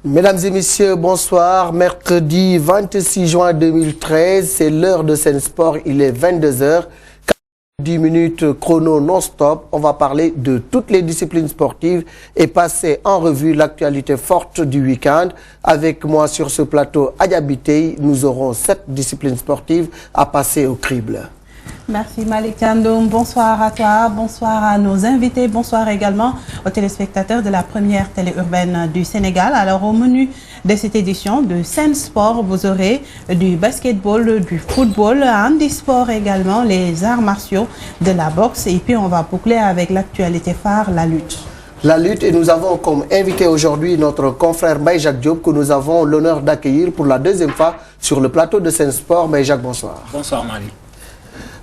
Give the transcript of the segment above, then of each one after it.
Mesdames et messieurs, bonsoir. Mercredi 26 juin 2013, c'est l'heure de Sen Sport, il est 22h. 10 minutes chrono non-stop. On va parler de toutes les disciplines sportives et passer en revue l'actualité forte du week-end. Avec moi sur ce plateau, Adja Biteye, nous aurons 7 disciplines sportives à passer au crible. Merci Malik Thiandoum, bonsoir à toi, bonsoir à nos invités, bonsoir également aux téléspectateurs de la première télé urbaine du Sénégal. Alors au menu de cette édition de Sen Sport, vous aurez du basketball, du football, handisport également, les arts martiaux, de la boxe et puis on va boucler avec l'actualité phare, la lutte. La lutte, et nous avons comme invité aujourd'hui notre confrère Mbaye Jacques Diop que nous avons l'honneur d'accueillir pour la deuxième fois sur le plateau de Sen Sport. Mbaye Jacques, bonsoir. Bonsoir Mali.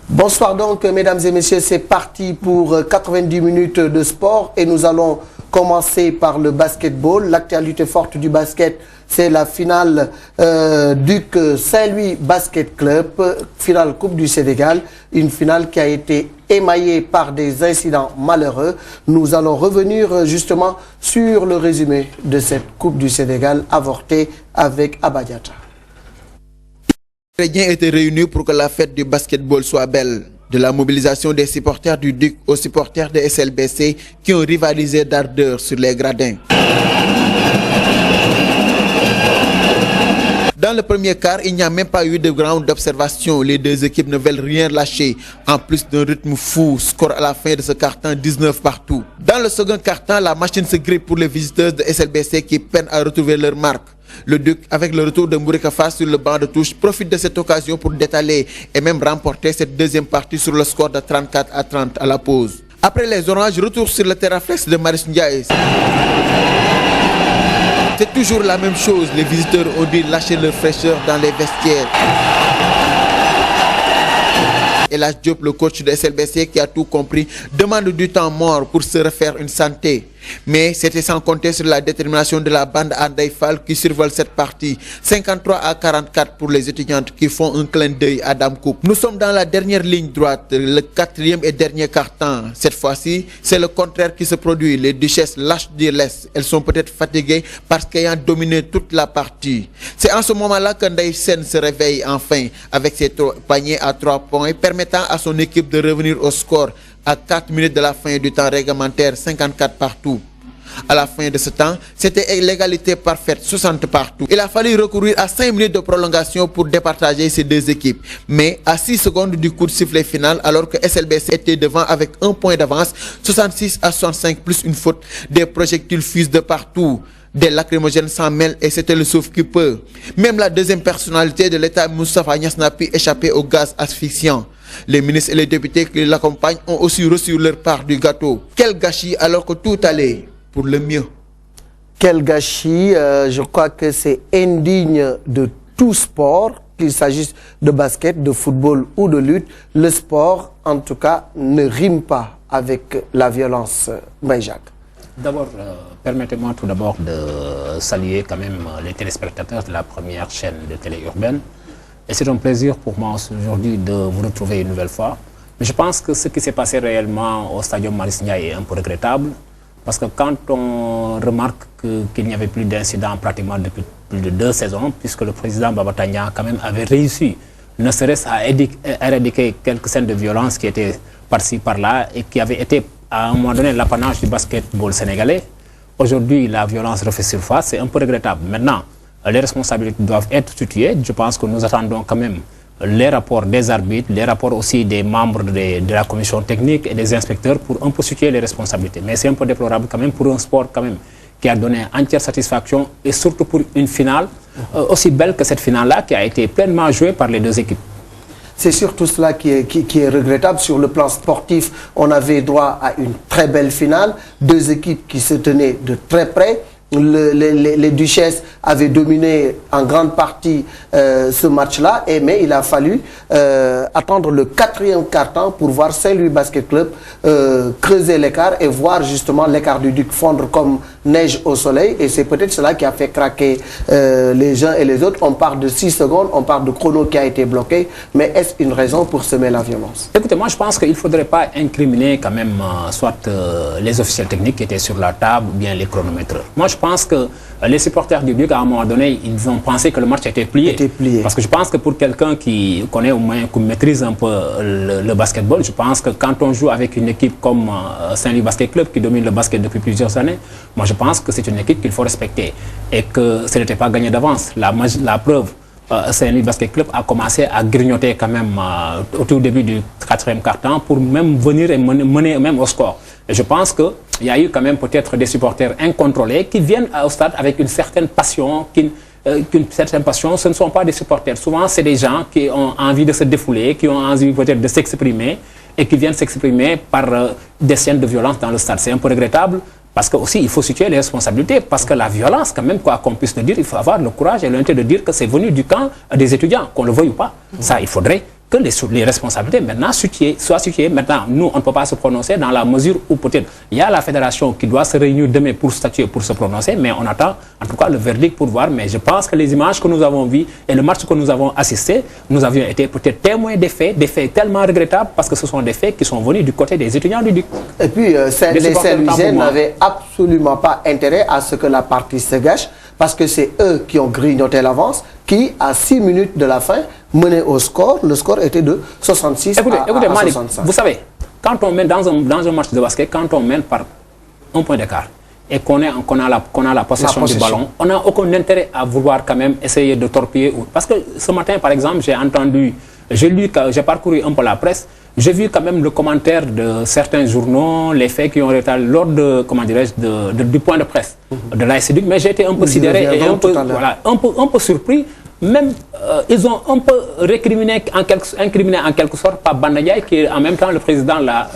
Bonsoir donc, mesdames et messieurs, c'est parti pour 90 minutes de sport et nous allons commencer par le basketball. L'actualité forte du basket, c'est la finale Duc Saint-Louis Basket Club, finale Coupe du Sénégal, une finale qui a été émaillée par des incidents malheureux. Nous allons revenir justement sur le résumé de cette Coupe du Sénégal avortée avec Abba Diatta. Les ingrédients étaient réunis pour que la fête du basketball soit belle. De la mobilisation des supporters du Duc aux supporters de SLBC qui ont rivalisé d'ardeur sur les gradins. Dans le premier quart, il n'y a même pas eu de round d'observation. Les deux équipes ne veulent rien lâcher. En plus d'un rythme fou, score à la fin de ce quart-temps 19 partout. Dans le second quart-temps, la machine se grippe pour les visiteurs de SLBC qui peinent à retrouver leur marque. Le Duc, avec le retour de Mourikafa sur le banc de touche, profite de cette occasion pour détaler et même remporter cette deuxième partie sur le score de 34-30 à la pause. Après les Oranges, retour sur le terrain flex de Maris Ndiaye. C'est toujours la même chose, les visiteurs ont dû lâcher leur fraîcheur dans les vestiaires. Elas Diop, le coach de SLBC qui a tout compris, demande du temps mort pour se refaire une santé. Mais c'était sans compter sur la détermination de la bande Anday Fall qui survole cette partie. 53-44 pour les étudiantes qui font un clin d'œil à Dame Coupe. Nous sommes dans la dernière ligne droite, le quatrième et dernier quart-temps. Cette fois-ci, c'est le contraire qui se produit. Les duchesses lâchent du lest. Elles sont peut-être fatiguées parce qu'ayant dominé toute la partie. C'est en ce moment-là que Ndeye Sen se réveille enfin avec ses paniers à 3 points, permettant à son équipe de revenir au score à 4 minutes de la fin du temps réglementaire, 54 partout. À la fin de ce temps, c'était l'égalité parfaite, 60 partout. Il a fallu recourir à 5 minutes de prolongation pour départager ces deux équipes. Mais à 6 secondes du coup de sifflet final, alors que SLBC était devant avec 1 point d'avance, 66-65 plus une faute, des projectiles fusent de partout. Des lacrymogènes s'en mêlent et c'était le sauve qui peut. Même la deuxième personnalité de l'État, Moustapha Niasse, n'a pu échapper au gaz asphyxiant. Les ministres et les députés qui l'accompagnent ont aussi reçu leur part du gâteau. Quel gâchis alors que tout allait pour le mieux. Quel gâchis, je crois que c'est indigne de tout sport, qu'il s'agisse de basket, de football ou de lutte. Le sport, en tout cas, ne rime pas avec la violence. Mbaye Jacques. D'abord, permettez-moi tout d'abord de saluer quand même les téléspectateurs de la première chaîne de télé urbaine. Et c'est un plaisir pour moi aujourd'hui de vous retrouver une nouvelle fois. Mais je pense que ce qui s'est passé réellement au stadium Maris Ndiaye est un peu regrettable. Parce que quand on remarque qu'il n'y avait plus d'incidents pratiquement depuis plus de 2 saisons, puisque le président Baba Tania quand même avait réussi, ne serait-ce à éradiquer quelques scènes de violence qui étaient par-ci par-là et qui avaient été à un moment donné l'apanage du basketball sénégalais. Aujourd'hui, la violence refait surface, c'est un peu regrettable. Maintenant, les responsabilités doivent être situées. Je pense que nous attendons quand même les rapports des arbitres, les rapports aussi des membres de la commission technique et des inspecteurs pour un peu situer les responsabilités. Mais c'est un peu déplorable quand même pour un sport quand même qui a donné entière satisfaction et surtout pour une finale aussi belle que cette finale-là qui a été pleinement jouée par les deux équipes. C'est surtout cela qui est regrettable. Sur le plan sportif, on avait droit à une très belle finale. 2 équipes qui se tenaient de très près. Les Duchesses avaient dominé en grande partie ce match-là, mais il a fallu attendre le 4e quart-temps pour voir Saint-Louis Basket Club creuser l'écart et voir justement l'écart du Duc fondre comme neige au soleil. Et c'est peut-être cela qui a fait craquer les uns et les autres. On parle de 6 secondes, on parle de chrono qui a été bloqué, mais est-ce une raison pour semer la violence? Écoutez, moi je pense qu'il ne faudrait pas incriminer quand même soit les officiels techniques qui étaient sur la table ou bien les chronométreurs. Moi je pense pense que les supporters du Duc, à un moment donné, ils ont pensé que le match était plié. Parce que je pense que pour quelqu'un qui connaît au moins, qui maîtrise un peu le basketball, je pense que quand on joue avec une équipe comme Saint-Louis Basket Club, qui domine le basket depuis plusieurs années, moi je pense que c'est une équipe qu'il faut respecter. Et que ce n'était pas gagné d'avance. La preuve, Saint-Louis Basket Club a commencé à grignoter quand même au tout début du 4e quart-temps pour même venir et mener même au score. Et je pense qu'il y a eu quand même peut-être des supporters incontrôlés qui viennent au stade avec une certaine passion, ce ne sont pas des supporters. Souvent, c'est des gens qui ont envie de se défouler, qui ont envie peut-être de s'exprimer et qui viennent s'exprimer par des scènes de violence dans le stade. C'est un peu regrettable parce que aussi il faut situer les responsabilités parce que la violence, quand même, quoi qu'on puisse le dire, il faut avoir le courage et l'honnêteté de dire que c'est venu du camp des étudiants, qu'on le veuille ou pas. Ça, il faudrait que les responsabilités maintenant soient situées. Maintenant, nous, on ne peut pas se prononcer dans la mesure où peut-être il y a la fédération qui doit se réunir demain pour statuer, pour se prononcer, mais on attend en tout cas le verdict pour voir. Mais je pense que les images que nous avons vues et le match que nous avons assisté, nous avions été peut-être témoins des faits tellement regrettables parce que ce sont des faits qui sont venus du côté des étudiants du Duc. Et puis, les Saint-Louisiens n'avaient absolument pas intérêt à ce que la partie se gâche parce que c'est eux qui ont grignoté l'avance, qui, à 6 minutes de la fin, menaient au score. Le score était de 66 à Malik, 65. vous savez, quand on mène dans un match de basket, quand on mène par un point d'écart et qu'on a la possession du ballon, on n'a aucun intérêt à vouloir quand même essayer de torpiller. Parce que ce matin, par exemple, j'ai parcouru un peu la presse, j'ai vu quand même le commentaire de certains journaux, les faits qui ont été lors de, comment dirais-je, du point de presse de l'AS Duc, mais j'ai été un peu sidéré et un peu surpris. Même, ils ont un peu incriminé en quelque sorte par Bandaïaï, qui est en même temps le président de la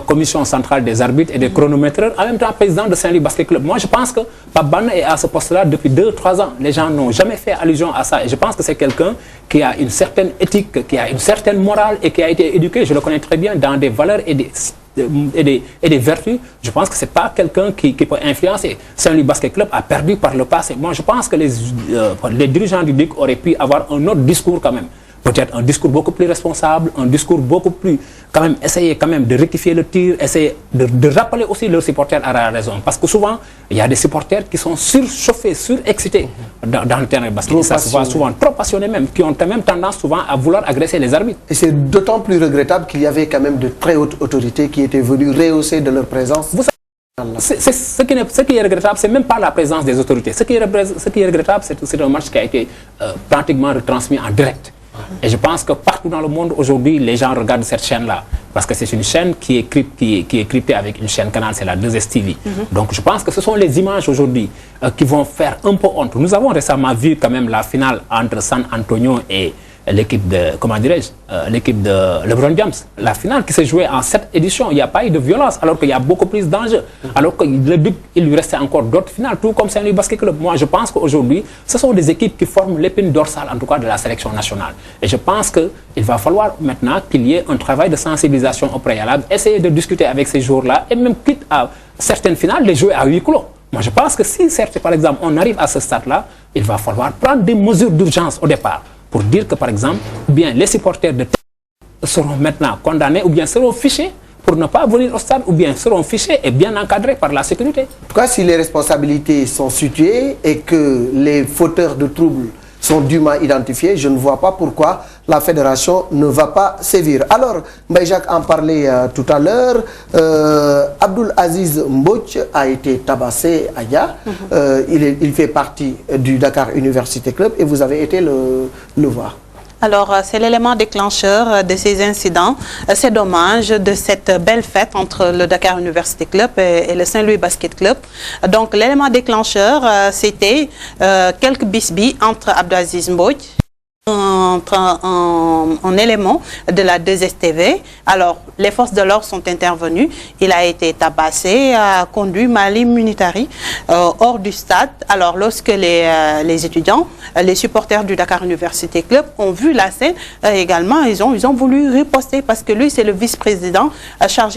commission centrale des arbitres et des chronométreurs, en même temps président de Saint-Louis Basket Club. Moi, je pense que Banda est à ce poste-là depuis 2-3 ans. Les gens n'ont jamais fait allusion à ça. Et je pense que c'est quelqu'un qui a une certaine éthique, qui a une certaine morale et qui a été éduqué, je le connais très bien, dans des valeurs et des vertus. Je pense que ce n'est pas quelqu'un qui peut influencer. Saint-Louis Basket Club a perdu par le passé. Moi, je pense que les dirigeants du Duc auraient pu avoir un autre discours quand même. Peut-être un discours beaucoup plus responsable, un discours beaucoup plus, quand même, essayer quand même de rectifier le tir, essayer de rappeler aussi leurs supporters à la raison. Parce que souvent, il y a des supporters qui sont surchauffés, surexcités dans le terrain de basket. Ça se voit souvent trop passionnés même, qui ont quand même tendance souvent à vouloir agresser les arbitres. Et c'est d'autant plus regrettable qu'il y avait quand même de très hautes autorités qui étaient venues rehausser de leur présence. Ce qui est regrettable, c'est même pas la présence des autorités. Ce qui est regrettable, c'est un match qui a été pratiquement retransmis en direct. Et je pense que partout dans le monde, aujourd'hui, les gens regardent cette chaîne-là. Parce que c'est une chaîne qui est cryptée avec une chaîne canal, c'est la 2STV. Donc je pense que ce sont les images aujourd'hui qui vont faire un peu honte. Nous avons récemment vu quand même la finale entre San Antonio et l'équipe de, comment dirais-je, l'équipe de LeBron James. La finale qui s'est jouée en 7 éditions, il n'y a pas eu de violence, alors qu'il y a beaucoup plus d'enjeux. Alors que le Duc, il lui restait encore d'autres finales, tout comme Saint-Louis Basket Club. Moi, je pense qu'aujourd'hui, ce sont des équipes qui forment l'épine dorsale, en tout cas, de la sélection nationale. Et je pense qu'il va falloir maintenant qu'il y ait un travail de sensibilisation au préalable, essayer de discuter avec ces joueurs-là, et même quitte à certaines finales, les jouer à huis clos. Moi, je pense que si, certes, par exemple, on arrive à ce stade-là, il va falloir prendre des mesures d'urgence au départ. Pour dire que, par exemple, ou bien les supporters de seront maintenant condamnés ou bien seront fichés pour ne pas venir au stade ou bien seront fichés et bien encadrés par la sécurité. En tout cas, si les responsabilités sont situées et que les fauteurs de troubles sont dûment identifiés, je ne vois pas pourquoi la fédération ne va pas sévir. Alors, Mbaye-Jacques en parlait tout à l'heure, Abdoul Aziz Mbouch a été tabassé à Ya. Il fait partie du Dakar Université Club et vous avez été le voir. Alors, c'est l'élément déclencheur de ces incidents. C'est dommage de cette belle fête entre le Dakar University Club et le Saint-Louis Basket Club. Donc, l'élément déclencheur, c'était quelques bisbilles entre Abdelaziz Mbouch, un élément de la 2STV. Alors, les forces de l'ordre sont intervenues. Il a été tabassé, a conduit Mali Munitari hors du stade. Alors, lorsque les étudiants, les supporters du Dakar University Club ont vu la scène, également, ils ont voulu riposter parce que lui, c'est le vice-président chargé